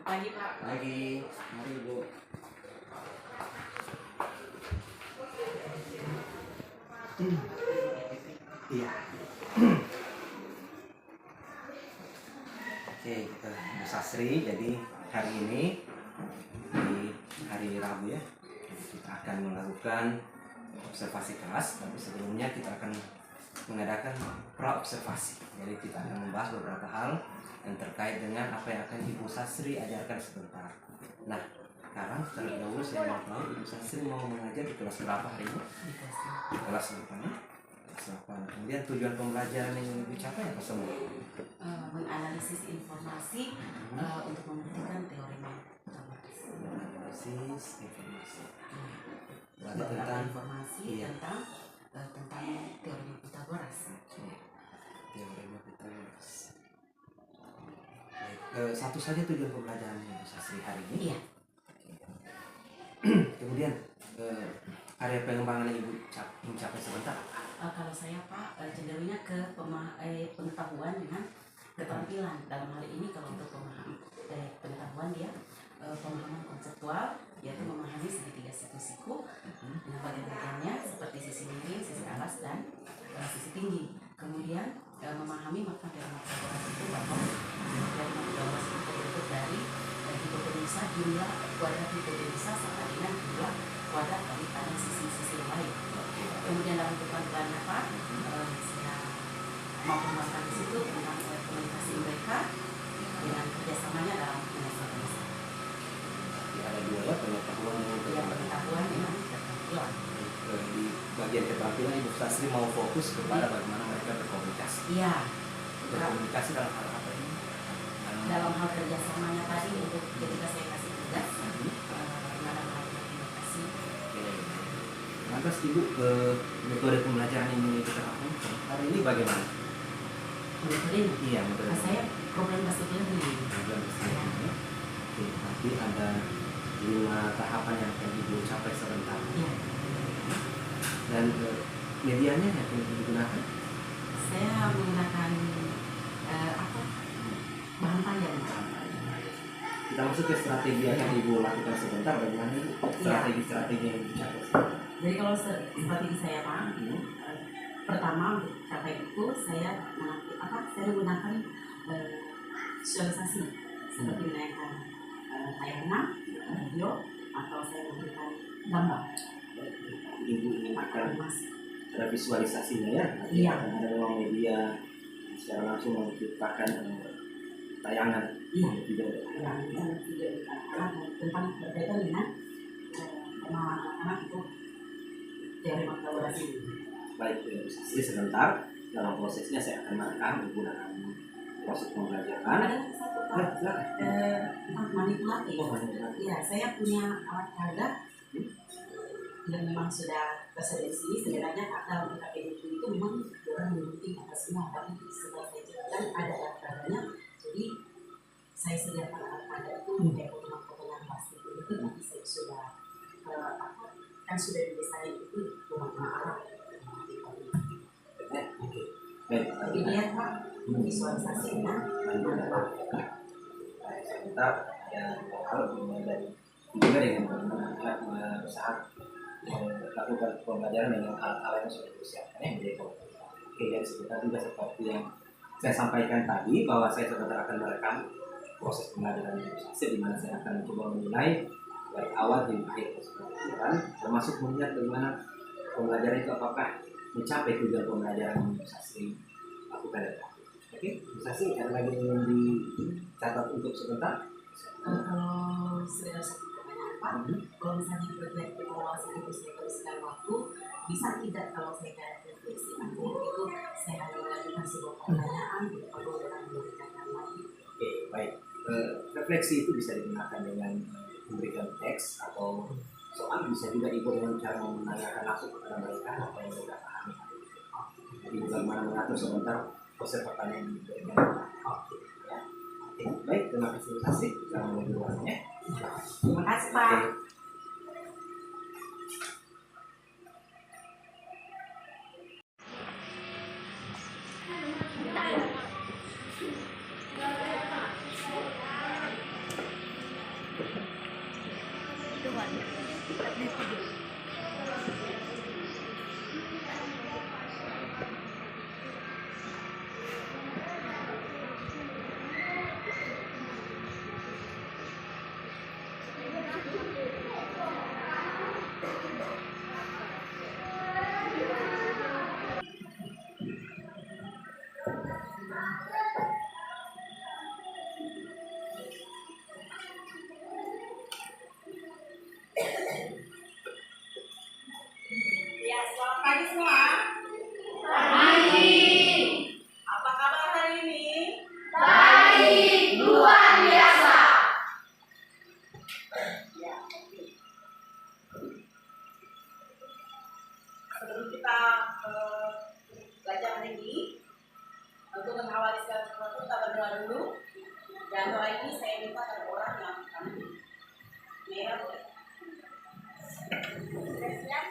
Pagi Pak. Pagi, mari Ibu. Iya. Oke, Bu Sasri, jadi hari ini di hari Rabu ya, kita akan melakukan observasi kelas, tapi sebelumnya kita akan mengadakan pra-observasi. Jadi kita akan membahas beberapa hal yang terkait dengan apa yang akan Ibu Sasri ajarkan sebentar. Nah, sekarang terlebih dahulu saya mau tahu Ibu Sasri mau mengajar di kelas berapa hari ini? Di kelas 8. Kelas 8. Kemudian tujuan pembelajaran yang ingin dicapai apa semua? Menganalisis informasi untuk membuktikan teori Analisis informasi. Berarti beberapa tentang informasi tentang teori Pythagoras. teorema Pythagoras. Baik, satu saja tujuan pembelajaran Ibu Sasri hari ini. Iya. Kemudian area pengembangan yang Ibu mencapai sebentar. Kalau saya Pak cenderungnya ke pengetahuan dengan keterampilan. Dalam hal ini kalau untuk pengetahuan dia pemahaman konseptual, yaitu memahami segitiga siku-siku dengan bagian-bagiannya seperti sisi miring, sisi alas, dan sisi tinggi. Kemudian memahami makna teorema Pythagoras itu bahwa teorema Pythagoras itu terbentuk dari hipotenusa, jumlah kuadrat hipotenusa sama dengan jumlah kuadrat dari pada sisi-sisi yang lain. Kemudian dalam keterampilannya Pak, saya mau kembangkan di situ tentang komunikasi mereka dengan kerjasamanya dalam penyelesaian. Ada dua ya, pengetahuan Yang pengetahuan dengan keterampilan. Di bagian keterampilan Ibu Sasri mau fokus kepada bagaimana mereka berkomunikasi. Iya. Berkomunikasi dalam hal apa ini? Dalam hal kerjasamanya tadi untuk ketika saya kasih tugas, dalam hal komunikasi. Lantas Ibu metode pembelajaran yang ingin kita lakukan hari ini bagaimana? Metodenya? Iya, metode. Saya problem based learning. Oke, nanti ada 5 tahapan yang akan Ibu capai sebentar. Iya. Dan medianya yang akan digunakan? Saya menggunakan bahan panjang. Kita masuk ke strategi yang akan Ibu lakukan sebentar. Bagaimana Ibu? Strategi yang dicapai. Jadi kalau strategi saya Pak, pertama untuk capai itu saya menggunakan visualisasi seperti menaikkan tayangan, video, atau saya memberikan gambar. Ibu akan ada visualisasinya ya? Iya. Ada ruang media secara langsung menciptakan tayangan. Iya. Video. Video tentang berkaitan dengan pemahaman anak-anak itu teori Pythagoras ini. Baik, jadi sebentar dalam prosesnya saya akan merekam menggunakan proses pembelajaran. Ada satu Pak, manipulatif. Iya, saya punya alat peraga yang memang sudah tersedia di sini. Sebenarnya dalam KPD itu memang orang mengikuti apa semua, tapi setelah saya jelaskan ada alat peraganya. Jadi saya sediakan alat peraga itu kayak potongan plastik itu nanti saya sudah kan sudah didesain itu rumah Arab. Jadi dia Pak visualisasinya kita kalau dari juga dengan berusaha melakukan pembelajaran dengan alat-alat yang sudah disiapkan yang menjadi oke, jadi sebentar juga seperti yang saya sampaikan tadi bahwa saya sebentar akan merekam proses pembelajaran yang di mana saya akan mencoba menilai dari awal hingga akhir proses pembelajaran, termasuk melihat bagaimana pembelajaran itu apakah mencapai tujuan pembelajaran yang bisa sering lakukan. Oke, bisa sih ada lagi yang dicatat untuk sebentar. Kalau sudah satu pertanyaan Pak, kalau misalnya proyek evaluasi itu saya teruskan waktu, bisa tidak kalau saya kayak refleksi nanti itu saya hanya mengajukan sebuah pertanyaan lalu dengan mengerjakan lagi. Oke, baik. Refleksi itu bisa digunakan dengan memberikan teks atau soal, bisa juga Ibu dengan cara menanyakan langsung kepada mereka apa yang mereka pahami. Jadi bagaimana mengatur sebentar proses pertanyaan yang diberikan. Oke, ya. Oke, baik. Terima kasih. Kita menuju ruangannya. Terima kasih Pak. pagi semua. Apa kabar hari ini? Baik, luar biasa. Ya, oke. Sebelum kita belajar hari ini, untuk mengawali segala sesuatu kita berdoa dulu. Dan doa ini saya minta kepada orang yang akan merah boleh. Siap?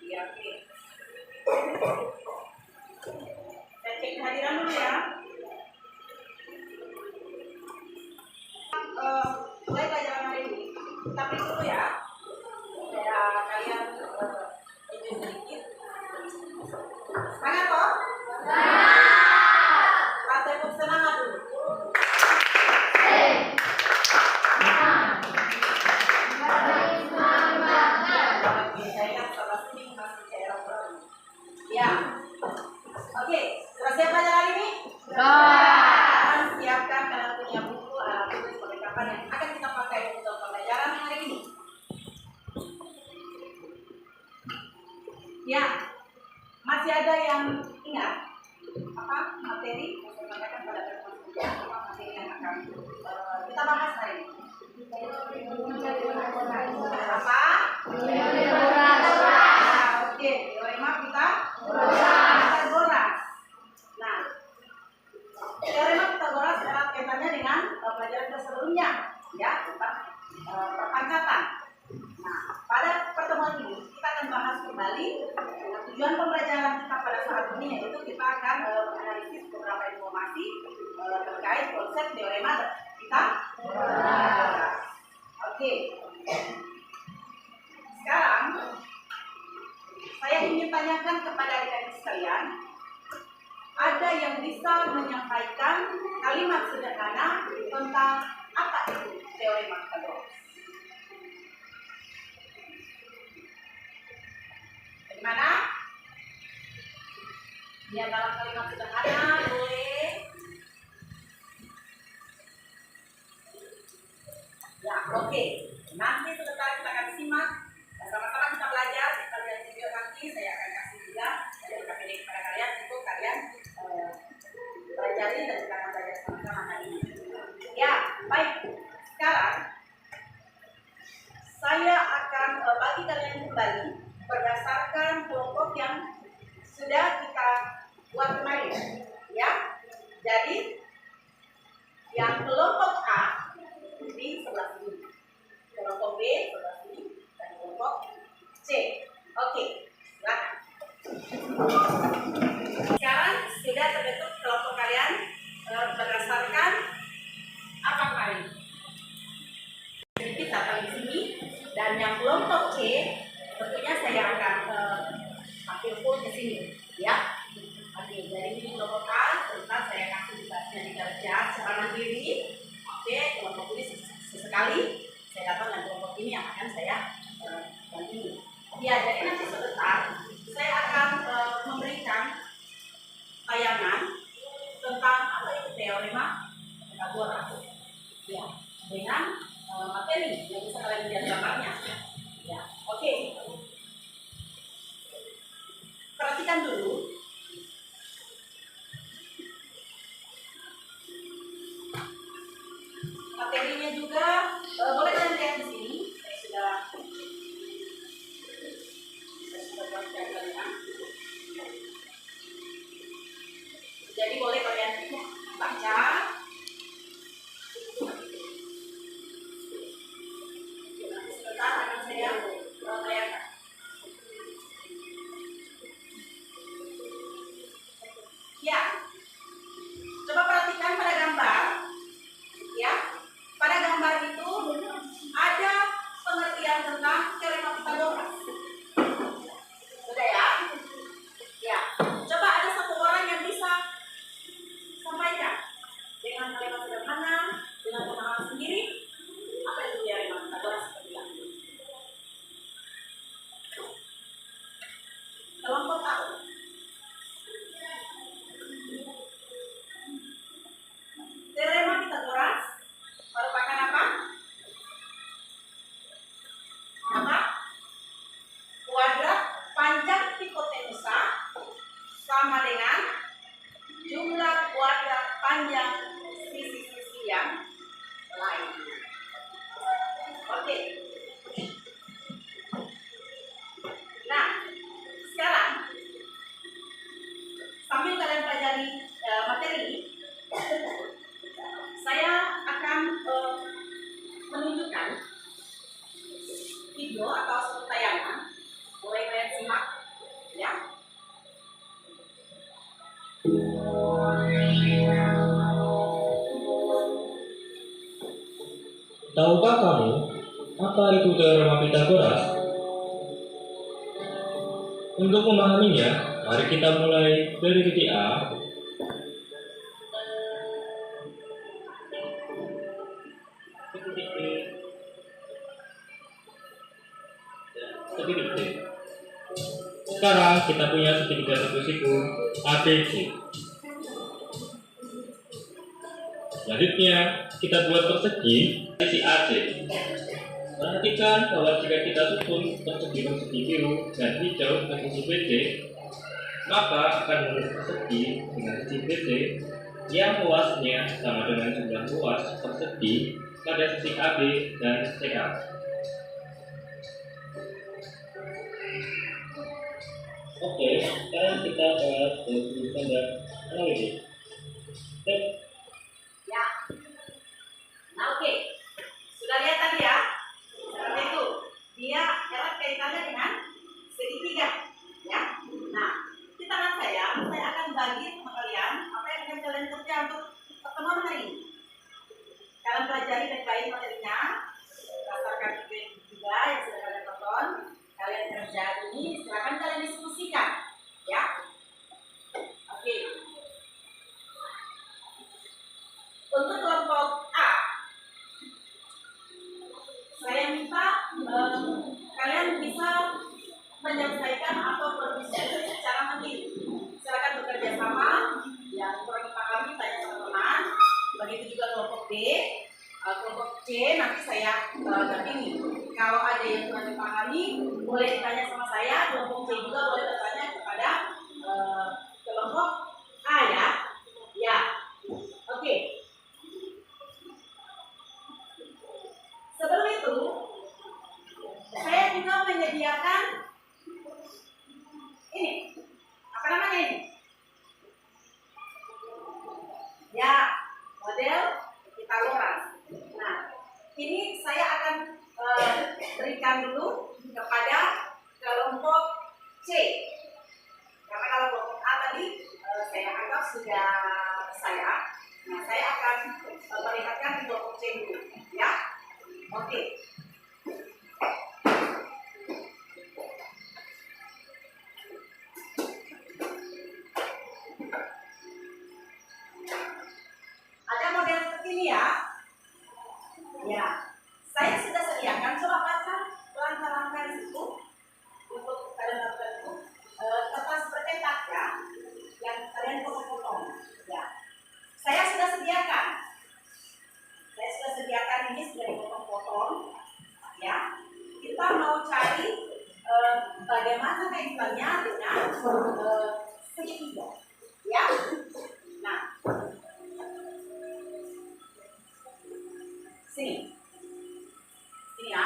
Ya, oke. Saya cek kehadiran dulu ya. Mulai pelajaran hari ini. Kita break dulu ya. Supaya kalian enjoy sedikit. Semangat toh? Kita tepuk semangat dulu. Oke, saya ingat setelah sini masih daerah baru. Ya. Oke, sudah siap belajar hari ini? Dan siapkan kalian punya buku, alat tulis, perlengkapan yang akan kita pakai untuk pembelajaran hari ini. Ya, masih ada yang ingat apa materi yang saya sampaikan pada pertemuan sebelumnya, apa materi yang akan kita bahas hari ini? Apa? Oke, teorema Pythagoras. Nah, teorema Pythagoras erat kaitannya dengan pelajaran kita sebelumnya, ya, tentang perpangkatan. Nah, pada pertemuan ini kita akan bahas kembali tujuan pembelajaran kita pada saat ini, yaitu kita akan menganalisis beberapa informasi terkait konsep teorema Pythagoras. Oke. Sekarang saya ingin tanyakan kepada adik-adik sekalian, ada yang bisa menyampaikan kalimat sederhana tentang apa itu teorema Pythagoras? Bagaimana? Ya, dalam kalimat sederhana boleh. Ya, oke. Nanti sebentar kita akan simak. Sama-sama kita belajar. Kita lihat video nanti. Saya akan kasih juga dari KPD kepada kalian untuk kalian pelajari dan kita akan belajar sama-sama hari ini. Ya, baik. Sekarang saya akan bagi kalian kembali berdasarkan kelompok yang sudah kita buat kemarin. Ya, jadi yang kelompok A di sebelah sini, kelompok B sebelah sini, dan kelompok C. Oke, silakan. Sekarang sudah terbentuk kelompok kalian berdasarkan apa kemarin? Jadi kita paling sini, dan yang kelompok C tentunya saya akan ambil full ke sini, ya. Oke, jadi ini kelompok A, sebentar saya kasih tugasnya di kerja secara mandiri. Oke, kelompok ini sesekali saya datang dan kelompok ini yang akan saya bantu. Ya, jadi nanti sebentar saya akan memberikan tayangan tentang apa itu teorema Pythagoras. Ya, dengan materi yang bisa kalian lihat gambarnya. Ya, oke. Perhatikan dulu. Materinya juga boleh kalian lihat di sini. Saya sudah buatkan kalian. Jadi boleh kalian baca. Nanti sebentar akan saya bayangkan. Kelompok A. Teorema Pitagoras merupakan apa? Apa? Kuadrat panjang hipotenusa sama dengan jumlah kuadrat panjang sisi-sisi yang lain. Oke. Nah, sekarang sambil kalian pelajari materi ini, saya akan menunjukkan video atau suatu tayangan. Boleh kalian simak, ya. Tahukah kamu apa itu teorema Pitagoras? Untuk memahaminya, mari kita mulai dari titik A. Ke titik B. Ke titik C. Sekarang kita punya segitiga siku ABC. Selanjutnya, kita buat persegi sisi AC. Perhatikan bahwa jika kita susun persegi biru dan hijau ke sisi BC, maka akan menjadi persegi dengan sisi BC yang luasnya sama dengan jumlah luas persegi pada sisi AB dan CA. Oke, sekarang kita bahas standar analisis. Ya. Nah, oke. Sudah lihat tadi ya? Seperti itu. Dia erat kaitannya dengan segitiga. Ya. Nah, di tangan saya akan bagi sama kalian apa yang akan kalian kerja untuk pertemuan hari ini. Kalian pelajari baik-baik materinya berdasarkan video juga yang sudah kalian tonton. Kalian kerja ini, silakan kalian diskusikan. Ya. Oke. Untuk kelompok A, saya minta kalian bisa menyelesaikan atau berdiskusi secara mandiri. Silakan bekerja sama, yang kurang dipahami tanya sama teman. Begitu juga kelompok B, kelompok C nanti saya dampingi. Kalau ada yang kurang dipahami, boleh ditanya sama saya. Kelompok C juga boleh bertanya kepada kelompok A ya. Ya, oke. Sebelum itu, saya juga menyediakan ini, apa namanya ini? Ya, model Pitagoras. Nah, ini saya akan berikan dulu kepada kelompok C. Karena kalau kelompok A tadi saya anggap sudah saya. Nah, saya akan perlihatkan di kelompok C dulu, ya. Oke. Ada model seperti ini ya. Ya, saya sudah sediakan. Coba baca langkah-langkah di situ untuk kalian lakukan itu. Kertas bercetak ya, yang kalian potong-potong. Ya, saya sudah sediakan. Ini sudah dipotong-potong. Ya, kita mau cari bagaimana kaitannya dengan segitiga. Ya, nah. Sini ya.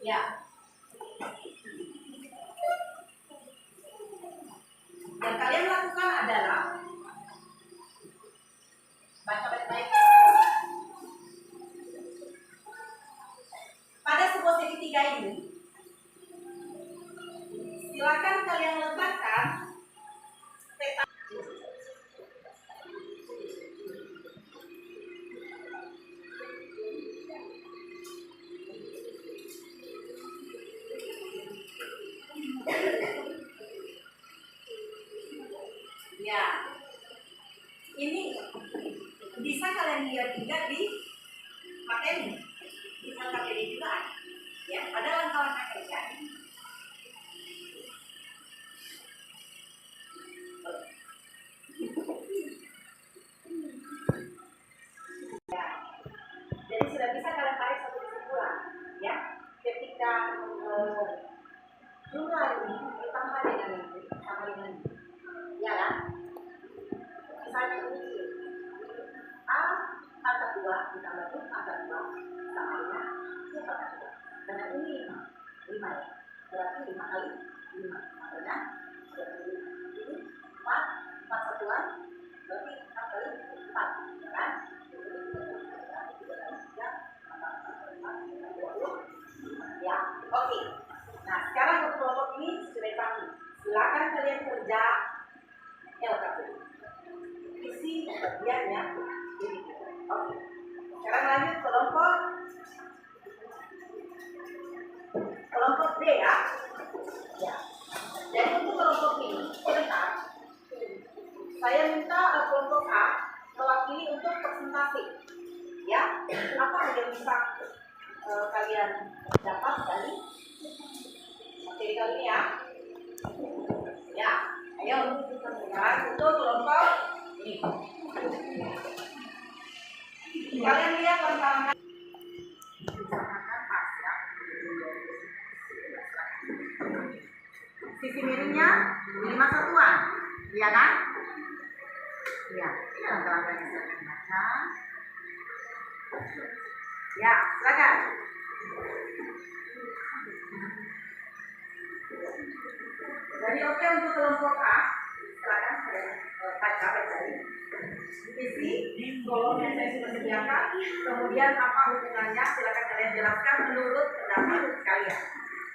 Ya. Yang kalian lakukan adalah baca baik-baik. Pada sebuah segitiga ini, silakan kalian letakkan peta. Ya, ini bisa kalian lihat juga di materi, di LKPD juga ada. Ya, pada langkah-langkah kerja. Ya, jadi sudah bisa kalian tarik satu kesimpulan, ya. Ketika jumlah ini ditambah dengan ini, sama dengan ini, ya kan? Misalnya ini A pangkat 2 ditambah B pangkat 2 sama dengan C pangkat 2. Karena ini 5 ya. Berarti 5 kali 5. Makanya berarti ini 4 satuan. Berarti 4 kali 4, ya kan? Ya, oke. Nah, sekarang untuk kelompok ini sudah dipahami. Silakan kalian kerja LKPD. Isi bagiannya ini. Oke. Sekarang lanjut kelompok D ya. Ya. Jadi untuk kelompok ini, sebentar. Saya minta kelompok A mewakili untuk presentasi. Ya, apa yang bisa kalian dapat dari materi kali ini ya? Ya, ayo sekarang untuk kelompok ini. Kalian lihat pertama sisi miringnya 5 satuan, iya kan? Iya, ini langkah-langkahnya silakan baca. Ya, silakan. Jadi oke untuk kelompok A, silakan saya baca ini. Isi kolom yang saya sudah sediakan, kemudian apa hubungannya silakan kalian jelaskan menurut pendapat kalian.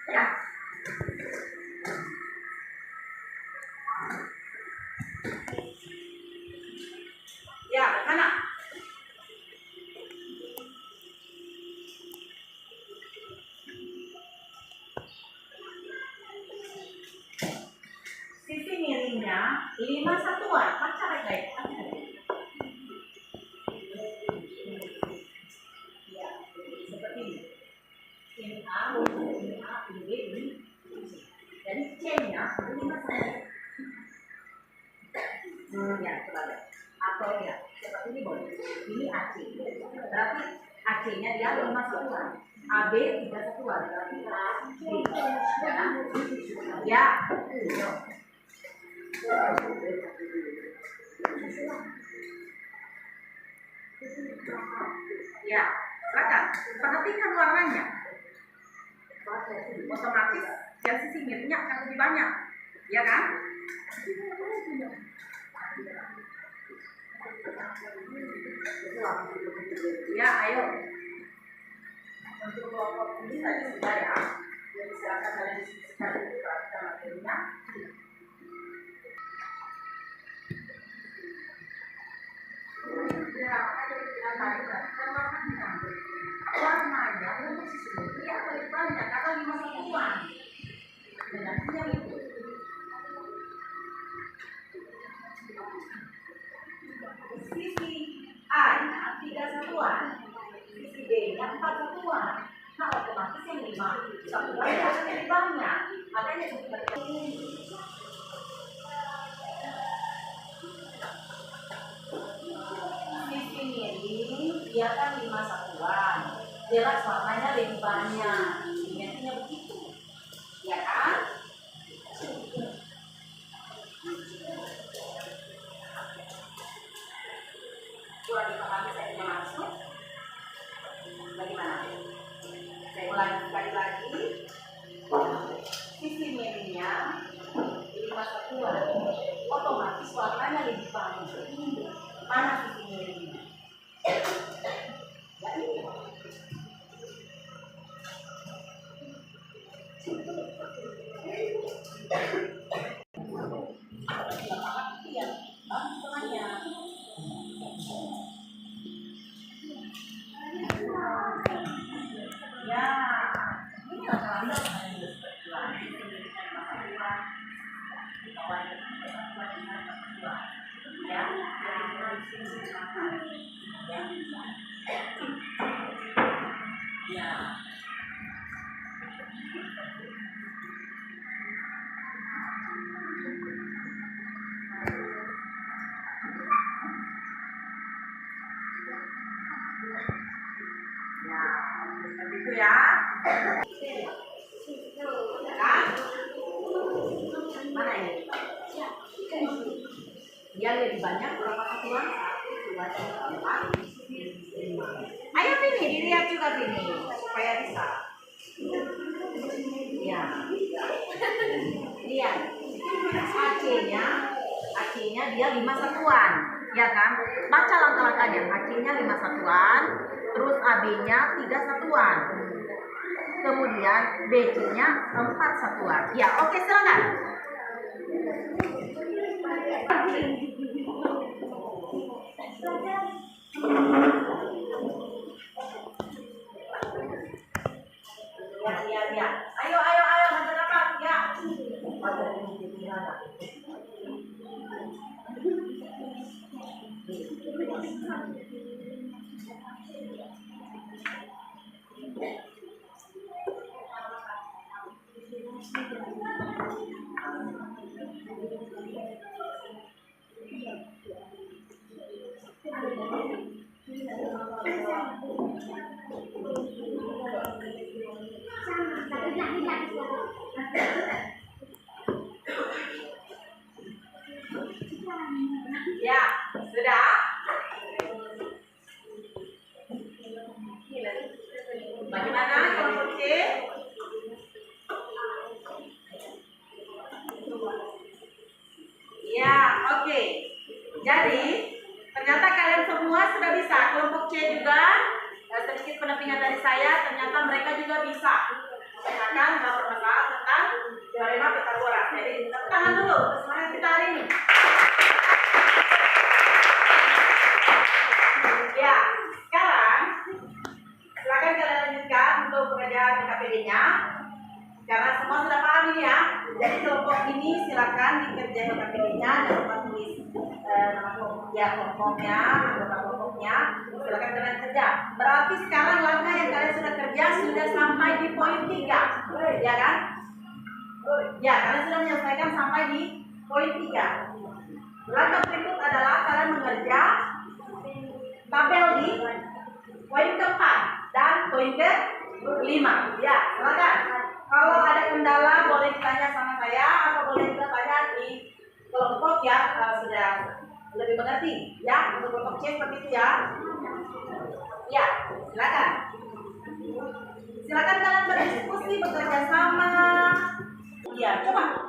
Ya. Ya, mana? Sisi miringnya 5 satuan. Baca baik-baik. Ya, seperti ini. Ini A, ini A, ini B, ini C. Jadi C-nya 5 satuan. Ya, coba lihat. Atau ya, seperti ini boleh. Ini AC. Berarti AC-nya dia 5 satuan. AB 3 satuan. Berarti A, B. Ya kan? Ya. Ya, silakan. Perhatikan warnanya. Otomatis yang sisi miringnya akan lebih banyak, ya kan? Ya, ayo. Untuk kelompok ini tadi sudah ya. Jadi silakan kalian diskusikan dulu perhatikan materinya. Ya, ada yang tadi warnanya untuk sisi miring yang lebih banyak atau 5 satuan. Dan artinya itu. Sisi A-nya 3 satuan, sisi B-nya 4 satuan. Nah, otomatis yang 5 satuan akan lebih banyak. Makanya seperti ini. Sisi miring dia kan 5 satuan. Jelas warnanya lebih banyak. Intinya begitu. Ya kan? Kurang dipahami saya punya maksud. Bagaimana? Saya ulangi sekali lagi. Sisi miringnya 5 satuan. Otomatis warnanya lebih banyak. Mana sisi miringnya? Ya ini. Ya, dari sini makan. Ya. Ya, seperti itu ya. Kan? Mana ini? Dia lebih banyak berapa satuan? 1, 2, 3, 4, 5. Ayo Vini, dilihat juga Vini supaya bisa. Ya. Lihat. AC-nya dia 5 satuan, ya kan? Baca langkah-langkahnya. AC-nya 5 satuan, terus AB-nya 3 satuan. Kemudian BC-nya 4 satuan. Ya, oke, silakan. Ya. Ayo, ada dapat ya. Ya, sudah. Bagaimana kelompok C? Ya, oke. Jadi, ternyata kalian semua sudah bisa. Kelompok C juga, sedikit pendampingan dari saya, ternyata mereka juga bisa memecahkan gambar masalah tentang teorema Pythagoras. Jadi, tepuk tangan dulu semangat kita hari ini. Ya, sekarang silakan kalian lanjutkan untuk pengajaran KPD-nya. Karena semua sudah paham ini ya. Jadi kelompok ini silakan dikerjain KPD-nya, jangan lupa tulis nama kelompoknya, anggota kelompoknya. Silakan kalian kerja. Berarti sekarang langkah yang kalian sudah kerja sudah sampai di poin 3, ya kan? Ya, kalian sudah menyelesaikan sampai di poin 3. Langkah berikut adalah kalian mengerja tabel di poin keempat dan poin ke-5. Ya, silakan. Kalau ada kendala boleh ditanya sama saya atau boleh juga tanya di kelompok yang sudah lebih mengerti. Ya, untuk kelompok C seperti itu ya. Ya, silakan. Silakan kalian berdiskusi, bekerja sama. Ya, coba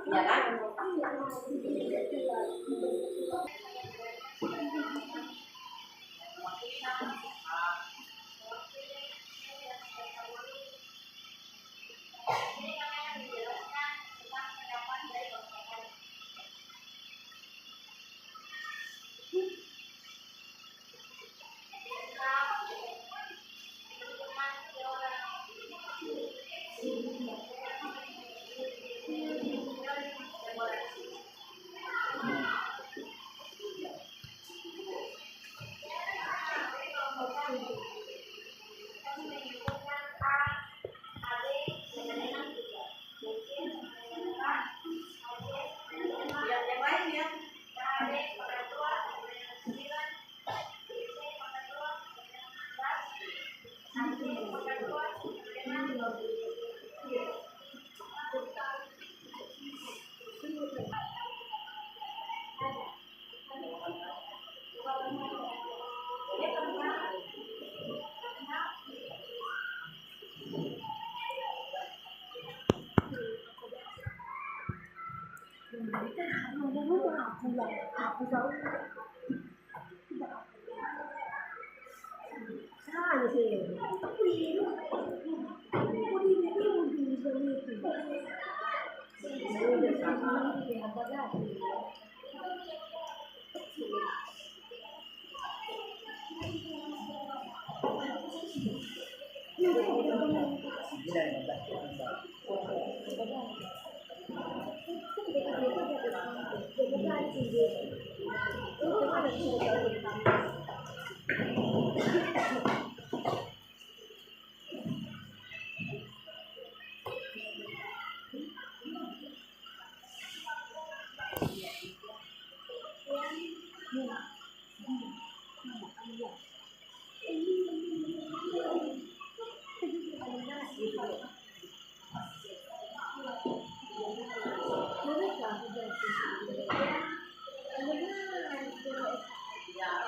ya kan? Yang lain ya.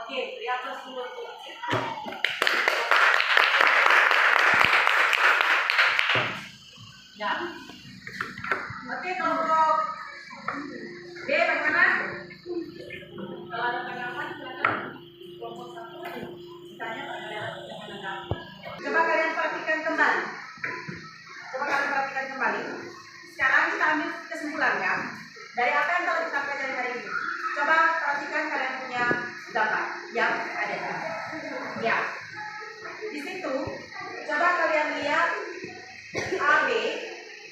Oke, beri aplaus dulu untuk ya. Oke, kelompok B bagaimana? Kalau ada tanggapan silakan. Kelompok 1 ditanya pada coba kalian perhatikan kembali. Sekarang kita ambil kesimpulannya dari apa yang telah kita pelajari hari ini. Coba perhatikan kalian punya gambar yang ada. Ya. Di situ coba kalian lihat AB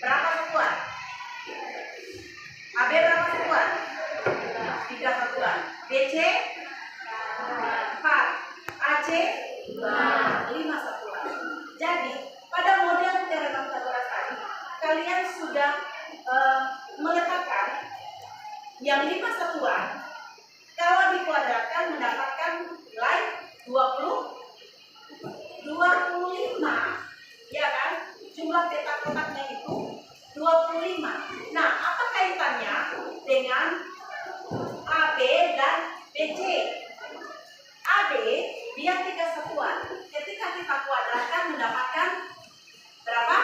berapa satuan? AB berapa satuan? 3 satuan. BC 4. AC 5 satuan. Jadi pada model teorema Pythagoras tadi kalian sudah meletakkan yang 5 satuan kalau dikuadratkan mendapatkan nilai 25, ya kan? Jumlah petak kotaknya itu 25. Nah, apa kaitannya dengan AB dan BC? AB dia 3 satuan. Ketika kita kuadratkan mendapatkan berapa?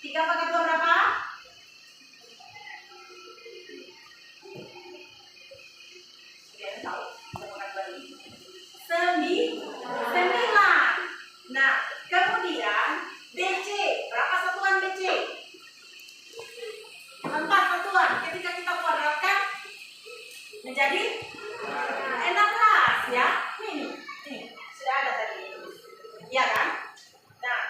3 pangkat 2 berapa? Sembilan. Nah, kemudian BC berapa satuan BC? 4 satuan. Ketika kita kuadratkan menjadi 16 ya. Nih sudah ada tadi. Iya kan? Nah,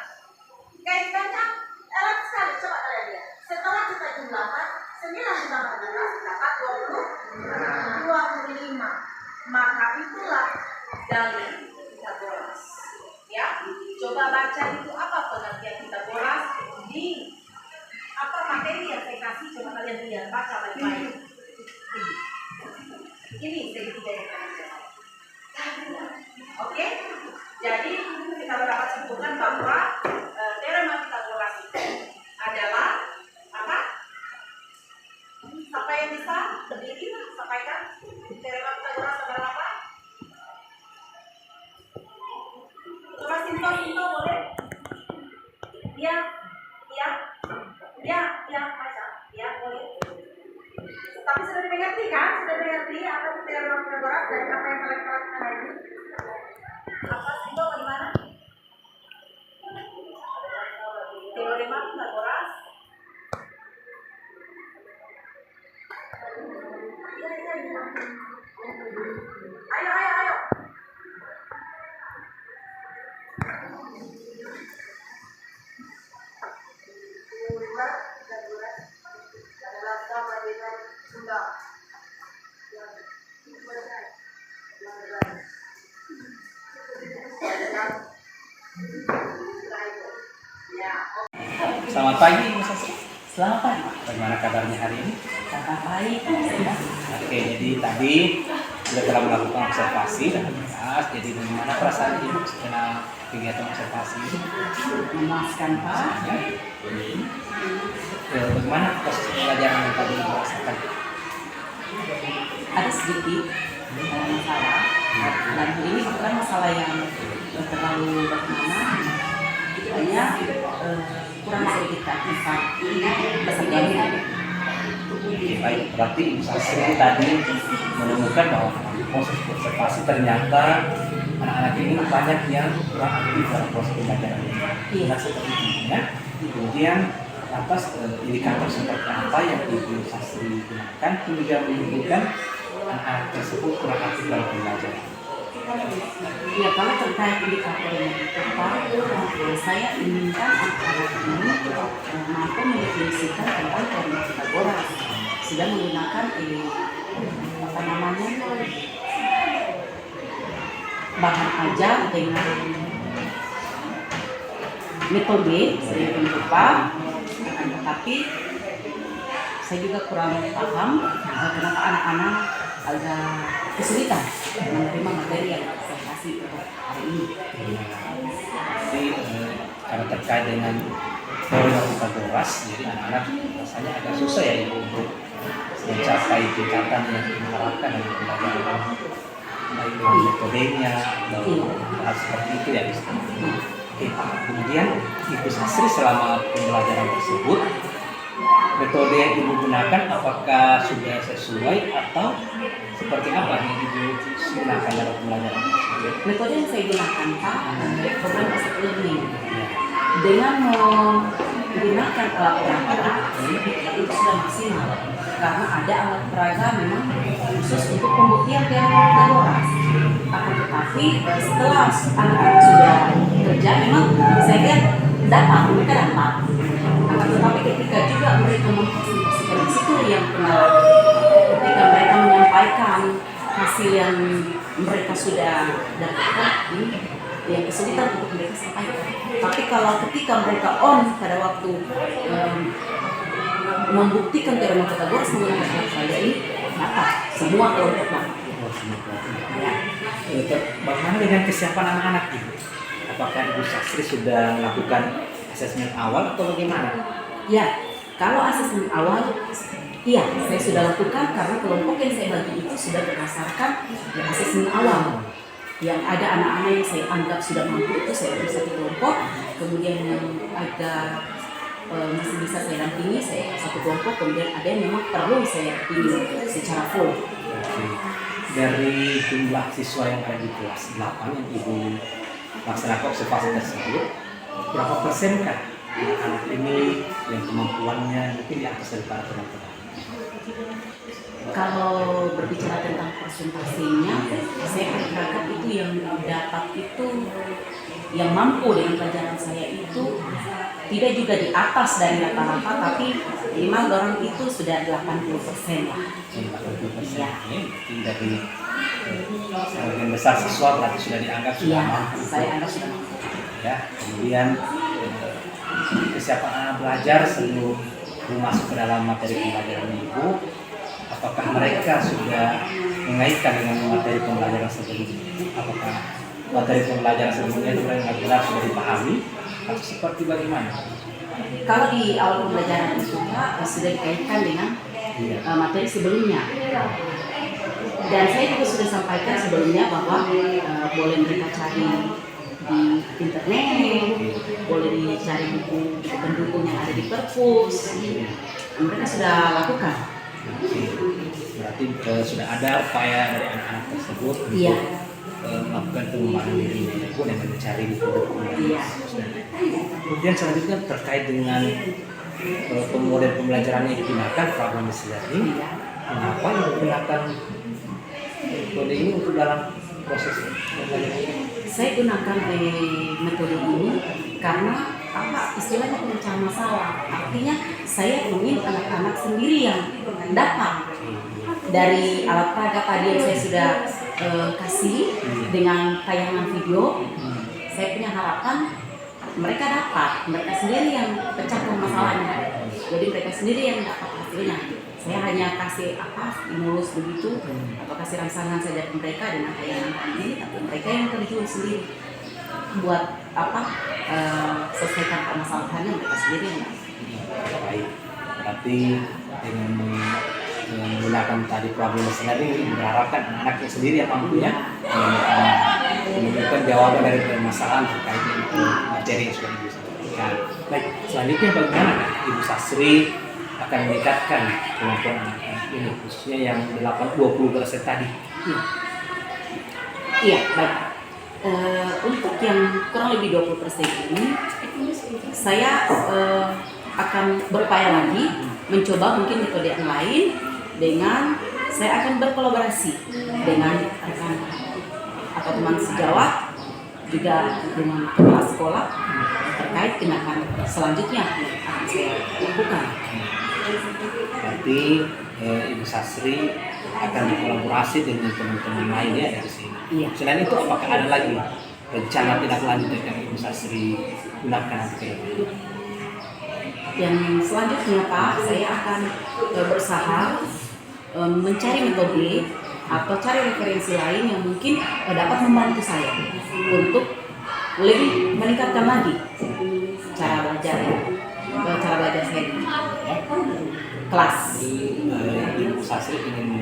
kaitannya erat sekali. Coba kalian lihat. Setelah kita jumlahkan 9 ditambah 16 dapat 25. Maka itulah dalil Pythagoras. Ya, coba baca itu apa pengertian Pythagoras di apa materi yang saya kasih. Coba kalian lihat, baca baik-baik. Ini segitiga yang kalian jawab. Oke, jadi kita dapat simpulkan bahwa teorema Pythagoras itu adalah apa? Siapa yang bisa berdiri sampaikan teorema Pythagoras adalah apa? Coba simpel boleh? Ya, baca. Ya, boleh. Tapi sudah dimengerti kan? Sudah mengerti apa itu teorema Pythagoras dari apa yang kalian pelajari hari ini? Apa simpel bagaimana? Teorema Pythagoras. Ayo. Pythagoras adalah sama dengan Sunda. Selamat pagi, Bu Sastri. Selamat pagi. Bagaimana kabarnya hari ini? Kabar baik. Oke, jadi tadi kita telah melakukan observasi dan membahas. Jadi bagaimana perasaan Ibu setelah kegiatan observasi ini? Memuaskan Pak. Bagaimana proses pembelajaran yang tadi Ibu rasakan? Ada sedikit masalah. Dan ini bukan masalah yang terlalu bagaimana. Hanya kurang sedikit taktifan. Oke, baik. Berarti Ibu Sastri tadi menemukan bahwa proses observasi ternyata anak-anak ini banyak yang kurang aktif dalam proses pembelajaran ini. Nah, seperti itu ya. Kemudian atas indikator seperti apa yang Ibu Sastri gunakan hingga menunjukkan anak-anak tersebut kurang aktif dalam pembelajaran. Ya, kalau terkait indikator yang tepat, saya inginkan anak-anak ini mampu mendefinisikan tentang teori Pythagoras sudah menggunakan bahan ajar dengan metode sedemikian rupa, tetapi saya juga kurang paham kenapa anak-anak agak kesulitan menerima materi yang saya kasih untuk hari ini. Jadi karena terkait dengan teori Pythagoras, jadi anak-anak rasanya agak susah ya Ibu untuk mencapai tingkatan yang diharapkan dari pembelajaran, baik dengan metodenya atau hal seperti itu ya. Oke, kemudian Ibu Sasri selama pembelajaran tersebut, metode yang Ibu gunakan apakah sudah sesuai atau seperti apa yang Ibu gunakan dalam pembelajaran tersebut? Metode yang saya gunakan Pak, program asset learning dengan menggunakan alat peraga itu sudah maksimal karena ada alat peraga memang khusus untuk pembuktian teori Pythagoras. Akan tetapi setelah anak-anak sudah kerja, memang saya lihat mereka dapat. Akan tetapi ketika juga mereka mempresentasikan di situ yang benar, ketika mereka menyampaikan hasil yang mereka sudah dapatkan, ini yang kesulitan untuk mereka sampaikan. Tapi kalau ketika mereka on pada waktu membuktikan teorema Pythagoras menggunakan alat peraga ini, dapat semua kelompok dapat. Bagaimana dengan kesiapan anak-anak Ibu? Apakah Ibu Sasri sudah melakukan asesmen awal atau bagaimana? Ya, kalau asesmen awal, iya saya sudah lakukan karena kelompok yang saya bagi itu sudah berdasarkan asesmen awal. Yang ada anak-anak yang saya anggap sudah mampu itu saya beri satu kelompok, kemudian yang agak masih bisa saya dampingi saya satu kelompok, kemudian ada yang memang perlu saya dampingi secara full. Dari jumlah siswa yang ada di kelas 8 yang Ibu laksanakan observasi tersebut, berapa persen kan anak-anak ini yang kemampuannya mungkin di atas daripada teman-teman? Kalau berbicara tentang presentasinya, saya perkirakan itu yang dapat itu, yang mampu dengan pelajaran saya itu tidak juga di atas dari rata-rata, tapi minimal orang itu sudah 80% lah. 80% ya. Dari sebagian besar siswa berarti sudah dianggap sudah mampu. Saya anggap sudah mampu. Ya, kemudian kesiapan anak belajar sebelum masuk ke dalam materi pembelajaran Ibu, apakah mereka sudah mengaitkan dengan materi pembelajaran sebelumnya? Apakah materi pembelajaran sebelumnya itu benar-benar sudah dipahami atau seperti bagaimana? Kalau di awal pembelajaran itu Pak, sudah dikaitkan dengan materi sebelumnya. Dan saya juga sudah sampaikan sebelumnya bahwa boleh mereka cari di internet, boleh dicari buku pendukung yang ada di perpus, mereka sudah lakukan. Berarti sudah ada upaya dari anak-anak tersebut untuk melakukan pengembangan dirinya pun dengan mencari buku-buku. Kemudian selanjutnya terkait dengan model pembelajaran yang digunakan program learning, mengapa yang digunakan metode ini untuk dalam proses pembelajaran? Saya gunakan metode ini karena istilahnya pemecahan masalah. Artinya saya ingin anak-anak sendiri yang dapat dari alat peraga tadi yang saya sudah kasih dengan tayangan video. Saya punya harapan mereka dapat, mereka sendiri yang pecahkan masalahnya. Jadi mereka sendiri yang dapat hasilnya. Saya hanya kasih stimulus begitu atau kasih rangsangan saja ke mereka dengan tayangan ini, tapi mereka yang terjun sendiri buat selesaikan permasalahannya mereka sendiri yang dapat. Baik, berarti dengan menggunakan tadi problem learning diharapkan anaknya sendiri yang mampunya menemukan jawaban dari permasalahan terkait dengan materi yang sudah Ibu sampaikan. Baik, selanjutnya bagaimana Ibu Sasri akan meningkatkan kemampuan anak-anak ini khususnya yang 20% tadi? Iya, baik. Untuk yang kurang lebih 20% ini, saya akan berupaya lagi mencoba mungkin metode yang lain dengan saya akan berkolaborasi dengan rekan atau teman sejawat juga dengan kepala sekolah terkait tindakan selanjutnya yang akan saya lakukan. Berarti Ibu Sasri akan berkolaborasi dengan teman-teman lainnya dari sini. Iya. Selain itu, apakah ada lagi rencana tindak lanjut yang Ibu Sasri gunakan nanti ke depan? Yang selanjutnya Pak, saya akan berusaha mencari metode atau cari referensi lain yang mungkin dapat membantu saya untuk lebih meningkatkan lagi cara belajar saya di kelas. Ibu Sasri ingin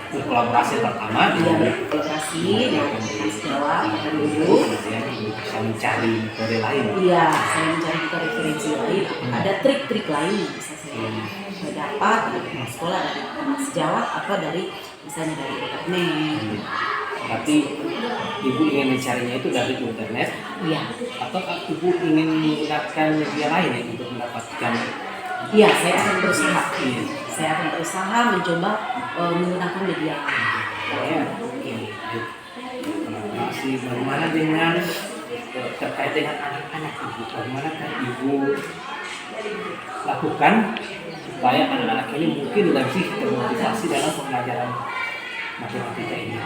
berkolaborasi pertama Dia berkolaborasi dengan sejawat dan guru. kemudian bisa mencari metode lain. Iya, saya mencari juga referensi lain. Ada trik-trik lain yang bisa saya dapat dari teman sekolah, dari teman sejawat, atau dari misalnya dari internet. Berarti Ibu ingin mencarinya itu dari internet, Iya, atau Ibu ingin menggunakan media lain ya untuk mendapatkan? iya, saya akan berusaha. Iya. Saya akan berusaha mencoba menggunakan media lain. Ya, oke. Kolaborasi bagaimana dengan terkait dengan anak-anak Ibu? Bagaimana kan Ibu lakukan supaya anak-anak ini mungkin lebih termotivasi dalam pembelajaran matematika ini?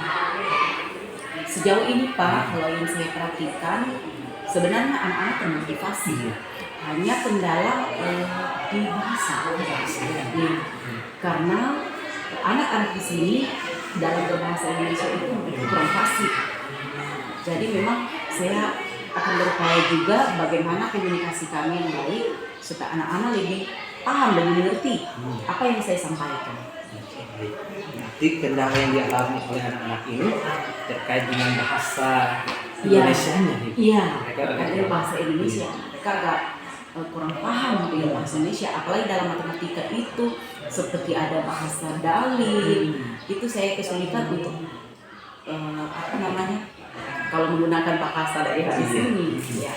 Sejauh ini Pak, kalau yang saya perhatikan, sebenarnya anak-anak termotivasi. Hanya kendala di bahasa. Iya. Karena anak-anak di sini dalam berbahasa Indonesia itu kurang fasih. Jadi memang saya akan berupaya juga bagaimana komunikasi kami yang baik supaya anak-anak lebih paham dan mengerti apa yang saya sampaikan. Nanti kendala yang dialami oleh anak-anak ini terkait dengan bahasa Iya. Indonesianya. Iya, Mereka karena bahasa Indonesia mereka agak kurang paham dengan bahasa Indonesia, apalagi dalam matematika itu seperti ada bahasa dalil, itu saya kesulitan untuk kalau menggunakan bahasa daerah di sini. Ya.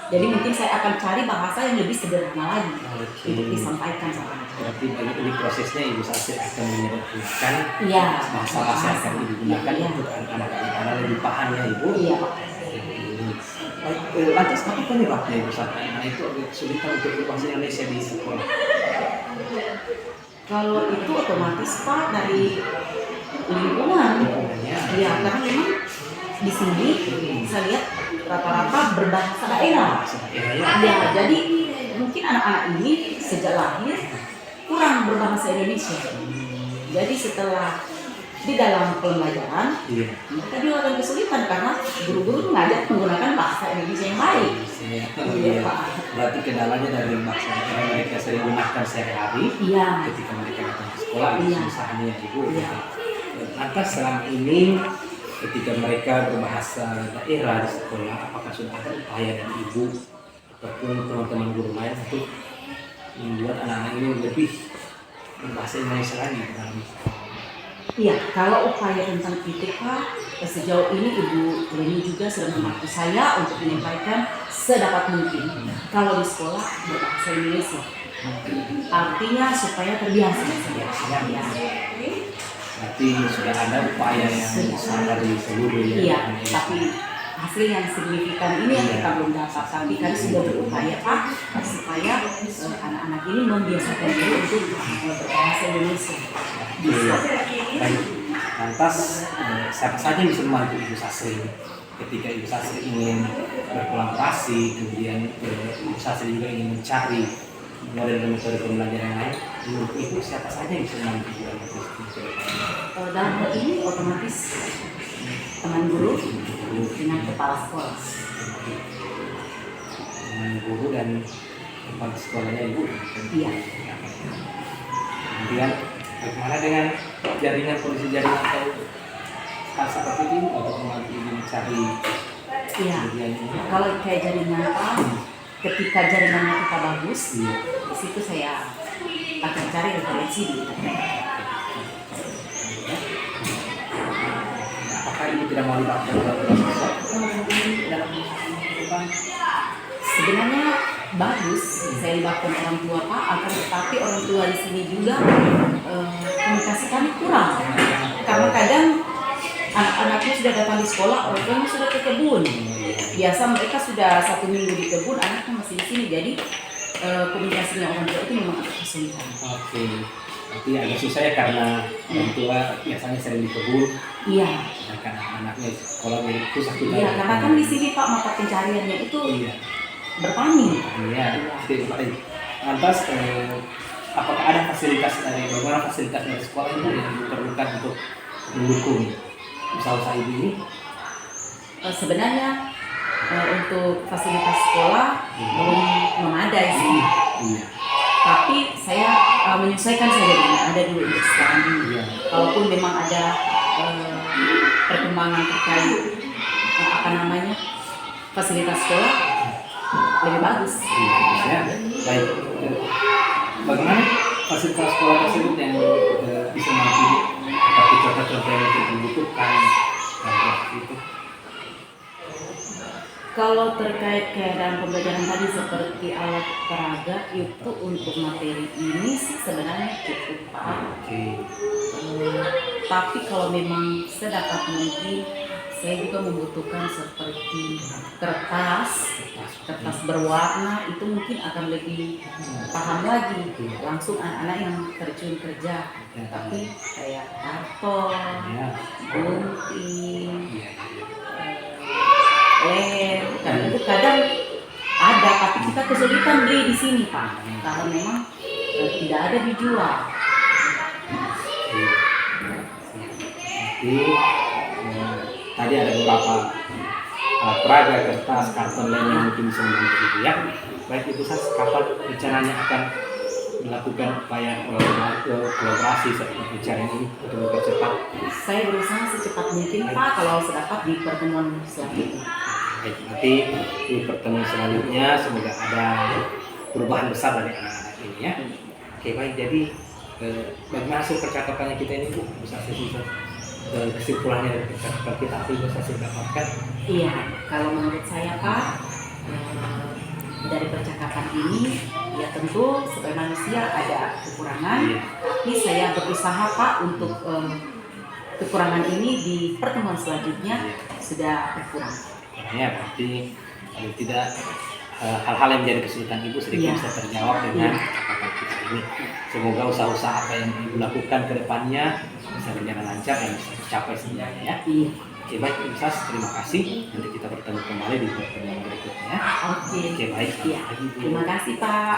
Jadi mungkin saya akan cari bahasa yang lebih sederhana lagi untuk disampaikan sama anak. Berarti ini prosesnya Ibu Sasri akan menyebutkan Iya, bahasa-bahasa yang akan digunakan Iya. untuk anak-anak lebih paham ya Ibu. Iya. Baik, lantas apa penyebabnya Ibu Sasri? Nah, itu agak kesulitan untuk berbahasa Indonesia di sekolah. Kalau itu otomatis Pak dari lingkungan. Lingkungannya. Iya, karena memang di sini saya lihat rata-rata berbahasa daerah. Ya, jadi mungkin anak-anak ini sejak lahir kurang berbahasa Indonesia. Jadi setelah di dalam pembelajaran, Iya. mereka juga akan kesulitan karena guru-guru mengajak menggunakan bahasa Indonesia yang baik. Iya. Berarti kendalanya dari bahasa daerah mereka sering gunakan sehari-hari Iya, ketika mereka datang ke sekolah. Iya. Misalnya ya Ibu. Iya. Lantas selama ini ketika mereka berbahasa daerah di sekolah, apakah sudah ada upaya dari Ibu ataupun teman-teman guru lain untuk membuat anak-anak ini lebih berbahasa Indonesia lagi dalam sekolah? iya. Kalau upaya tentang itu Pak, sejauh ini Ibu Leni juga sudah membantu saya untuk menyampaikan sedapat mungkin kalau di sekolah berbahasa Indonesia. Artinya supaya terbiasa. Ya. Berarti sudah ada upaya yang besar dari seluruh Iya, tapi hasil yang signifikan ini yang kita belum dapat. Tapi kan sudah berupaya Pak supaya anak-anak ini membiasakan diri untuk berbahasa Indonesia. Baik. Lantas siapa saja yang bisa membantu Ibu Sasri ketika Ibu Sasri ingin berkolaborasi, kemudian Ibu Sasri juga ingin mencari model dan metode pembelajaran yang lain, menurut Ibu siapa saja yang bisa membantu Ibu dalam proses ini? Dalam hal ini otomatis teman guru dengan kepala sekolah. Dengan guru dan kepala sekolahnya Ibu. Iya. Kemudian bagaimana dengan jaringan polisi jaringan atau hal seperti ini untuk membantu Ibu mencari Iya. kemudian Kalau kayak jaringan Pak, ketika jaringannya kita bagus, di situ saya akan cari referensi di internet. apakah Ibu tidak mau dibantu dalam proses dalam kehidupan? Sebenarnya bagus saya libatkan orang tua Pak, akan tetapi orang tua di sini juga komunikasi kami kurang, karena kadang anak-anaknya sudah datang di sekolah, orang tuanya sudah ke kebun. Biasa mereka sudah 1 minggu di kebun, anaknya masih di sini. Jadi komunikasinya orang tua itu memang agak kesulitan. Oke. Berarti agak susah ya karena orang tua biasanya sering di kebun, Iya, sedangkan anaknya di sekolah jadi susah kita. iya, karena kan di sini Pak mata pencariannya itu Iya. bertani. Iya. Jadi baik. Lantas apakah ada fasilitas bagaimana fasilitas dari sekolah itu yang diperlukan untuk mendukung usaha-usaha ibu ini? Sebenarnya untuk fasilitas sekolah belum memadai sih. Iya. Tapi saya menyesuaikan saja dengan ada dulu untuk sekarang ini. Iya. Kalaupun memang ada perkembangan terkait fasilitas sekolah lebih bagus. Ya, baik. Bagaimana fasilitas sekolah tersebut yang bisa mampu seperti contoh-contoh yang dibutuhkan itu? Kalau terkait keadaan pembelajaran tadi seperti alat peraga itu untuk materi ini sih sebenarnya cukup Pak. Oke. Tapi kalau memang sedapat mungkin saya juga membutuhkan seperti kertas berwarna itu mungkin akan lebih paham lagi langsung anak-anak yang terjun kerja. Tapi kayak karton, gunting, lem, dan itu kadang ada, tapi kita kesulitan beli di sini Pak, karena memang tidak ada dijual. Jadi tadi ada beberapa peraga, kertas, karton lain yang mungkin bisa membantu ibu ya. Baik Ibu Sas, kapan rencananya akan melakukan upaya kolaborasi seperti pencarian ini untuk mempercepat? Saya berusaha secepat mungkin Pak, kalau sedapat di pertemuan selanjutnya. Baik, nanti di pertemuan selanjutnya semoga ada perubahan besar dari anak-anak ini ya. Oke baik, jadi bagaimana hasil percakapannya kita ini Bu? Bisa kesimpulannya dari percakapan kita apa yang bisa saya dapatkan? Iya, kalau menurut saya Pak, dari percakapan ini ya tentu sebagai manusia ada kekurangan, tapi saya berusaha Pak untuk kekurangan ini di pertemuan selanjutnya sudah berkurang. Ya, berarti kalau tidak hal-hal yang menjadi kesulitan ibu sedikit bisa terjawab dengan percakapan kita ini. Semoga usaha-usaha apa yang ibu lakukan ke depannya bisa berjalan lancar dan bisa tercapai sebenarnya ya. Iya. Oke baik Ibu Sas, terima kasih. Nanti kita bertemu kembali di pertemuan berikutnya. Oke. Oke baik. Iya. Terima kasih Pak.